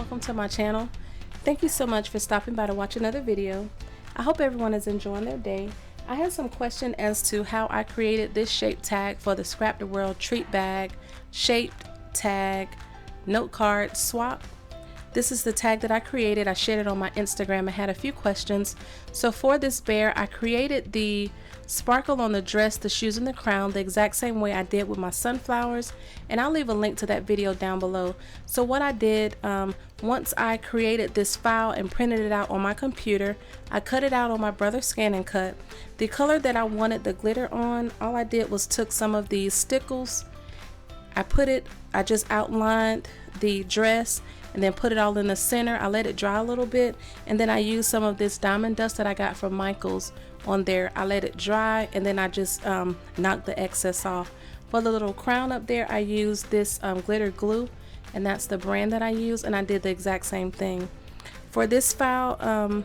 welcome to my channel. Thank you so much for stopping by to watch another video. I hope everyone is enjoying their day. I had some question as to how I created this shape tag for the Scrap the World treat bag shaped tag note card swap. This is the tag that I created. I shared it on my Instagram. I had a few questions. So for this bear, I created the sparkle on the dress, the shoes, and the crown the exact same way I did with my sunflowers, and I'll leave a link to that video down below. So what I did, once I created this file and printed it out on my computer, I cut it out on my brother's Scan and Cut. The color that I wanted the glitter on, all I did was took some of these stickles, I just outlined the dress and then put it all in the center. I let it dry a little bit, and then I used some of this diamond dust that I got from Michael's on there. I let it dry, and then I just knocked the excess off. For the little crown up there, I used this glitter glue, and that's the brand that I use, and I did the exact same thing. For this file,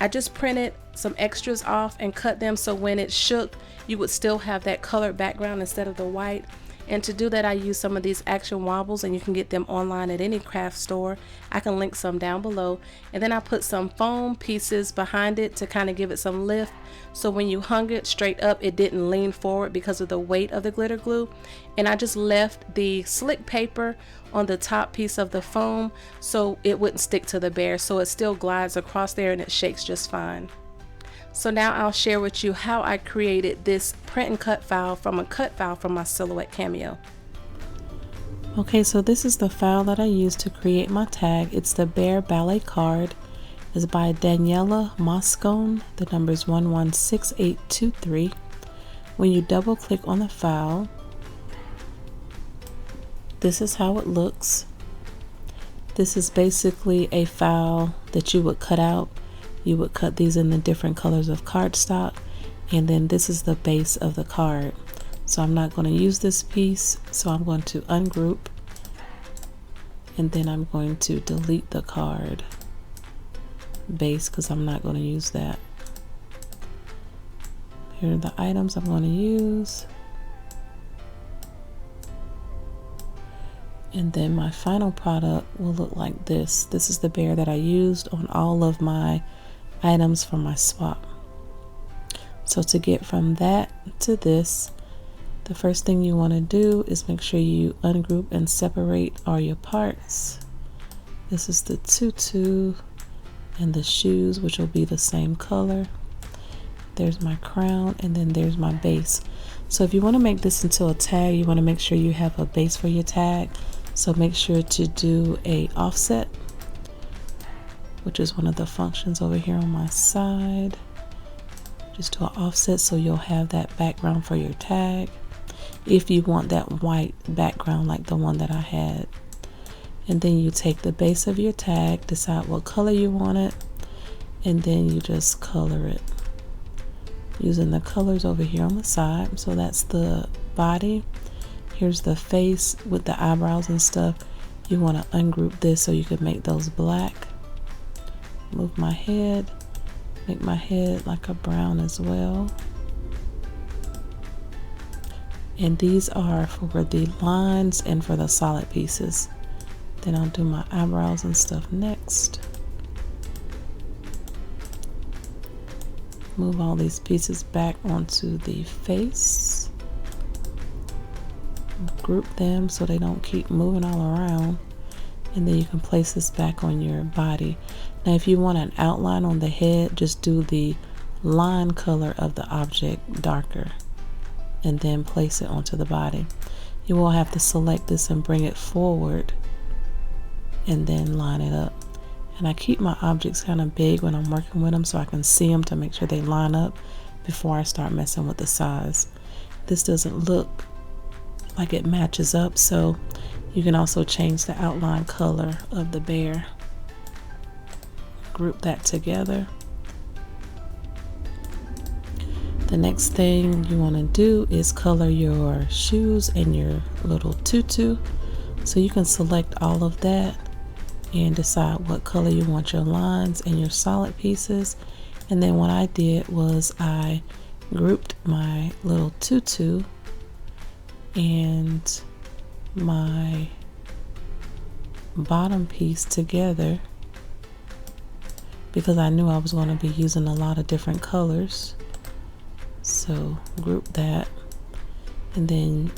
I just printed some extras off and cut them so when it shook, you would still have that colored background instead of the white. And to do that, I use some of these action wobbles, and you can get them online at any craft store. I can link some down below. And then I put some foam pieces behind it to kind of give it some lift, so when you hung it straight up, it didn't lean forward because of the weight of the glitter glue. And I just left the slick paper on the top piece of the foam so it wouldn't stick to the bear, so it still glides across there and it shakes just fine. So now I'll share with you how I created this print and cut file from a cut file from my Silhouette Cameo. Okay, so this is the file that I used to create my tag. It's the Bear Ballet card. It's by Daniela Moscone. The number is 116823. When you double click on the file, this is how it looks. This is basically a file that you would cut out. You would cut these in the different colors of cardstock, and then this is the base of the card. So I'm not going to use this piece, so I'm going to ungroup, and then I'm going to delete the card base because I'm not going to use that. Here are the items I'm going to use, and then my final product will look like this. This is the bear that I used on all of my items for my swap. So to get from that to this, the first thing you want to do is make sure you ungroup and separate all your parts. This is the tutu and the shoes, which will be the same color. There's my crown, and then there's my base. So if you want to make this into a tag, you want to make sure you have a base for your tag. So make sure to do a offset, which is one of the functions over here on my side. Just do an offset so you'll have that background for your tag, if you want that white background like the one that I had. And then you take the base of your tag, decide what color you want it, and then you just color it using the colors over here on the side. So that's the body. Here's the face with the eyebrows and stuff. You want to ungroup this so you can make those black. Move my head, make my head like a brown as well. And these are for the lines and for the solid pieces. Then I'll do my eyebrows and stuff next. Move all these pieces back onto the face. Group them so they don't keep moving all around. And then you can place this back on your body. Now if you want an outline on the head, just do the line color of the object darker and then place it onto the body. You will have to select this and bring it forward and then line it up. And I keep my objects kind of big when I'm working with them so I can see them to make sure they line up before I start messing with the size. This doesn't look like it matches up, so you can also change the outline color of the bear. Group that together. The next thing you want to do is color your shoes and your little tutu. So you can select all of that and decide what color you want your lines and your solid pieces. And then what I did was I grouped my little tutu and my bottom piece together because I knew I was going to be using a lot of different colors. So group that, and then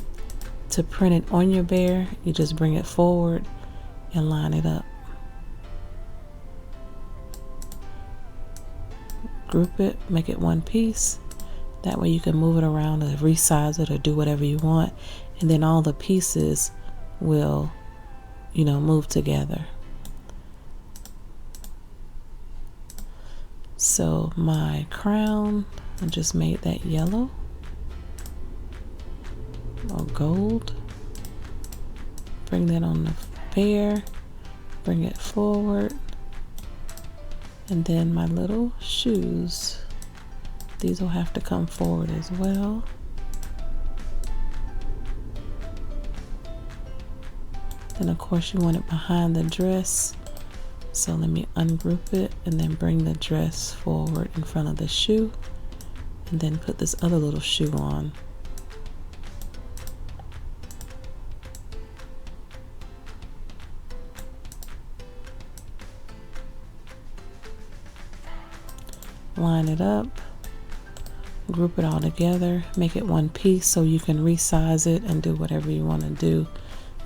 to print it on your bear, you just bring it forward and line it up. Group it, make it one piece. That way you can move it around or resize it or do whatever you want, and then all the pieces will, you know, move together. So my crown, I just made that yellow or gold. Bring that on the bear, bring it forward, and then my little shoes, these will have to come forward as well. Then of course you want it behind the dress, so let me ungroup it and then bring the dress forward in front of the shoe, and then put this other little shoe on. Line it up, group it all together, make it one piece so you can resize it and do whatever you want to do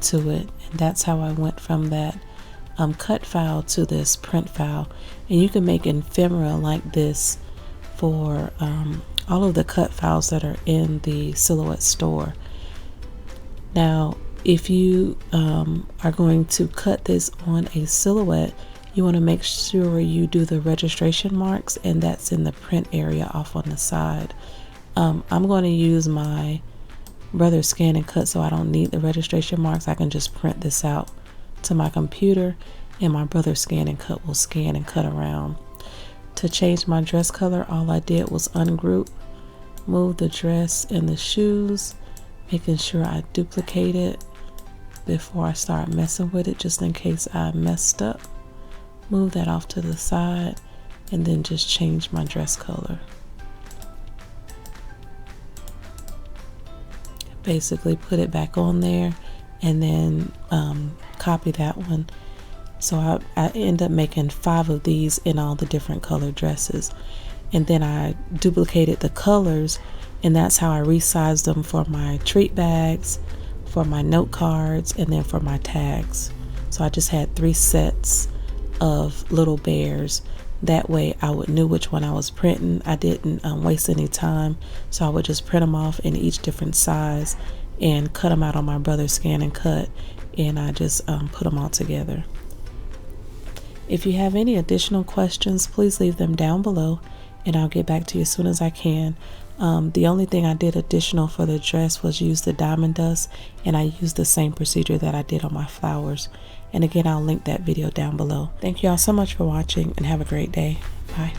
to it. And that's how I went from that cut file to this print file. And you can make ephemera like this for all of the cut files that are in the Silhouette store. Now if you are going to cut this on a Silhouette, you want to make sure you do the registration marks, and that's in the print area off on the side. I'm going to use my brother's scan and cut, so I don't need the registration marks. I can just print this out to my computer, and my brother's scan and cut will scan and cut around. To change my dress color, all I did was ungroup, move the dress and the shoes, making sure I duplicate it before I start messing with it, just in case I messed up. Move that off to the side, and then just change my dress color. Basically put it back on there, and then copy that one. So I end up making 5 of these in all the different color dresses, and then I duplicated the colors, and that's how I resized them for my treat bags, for my note cards, and then for my tags. So I just had 3 sets of little bears. That way I would knew which one I was printing. I didn't waste any time, so I would just print them off in each different size and cut them out on my brother's scan and cut, and I just put them all together. If you have any additional questions, please leave them down below and I'll get back to you as soon as I can. The only thing I did additional for the dress was use the diamond dust, and I used the same procedure that I did on my flowers. And again, I'll link that video down below. Thank you all so much for watching, and have a great day. Bye.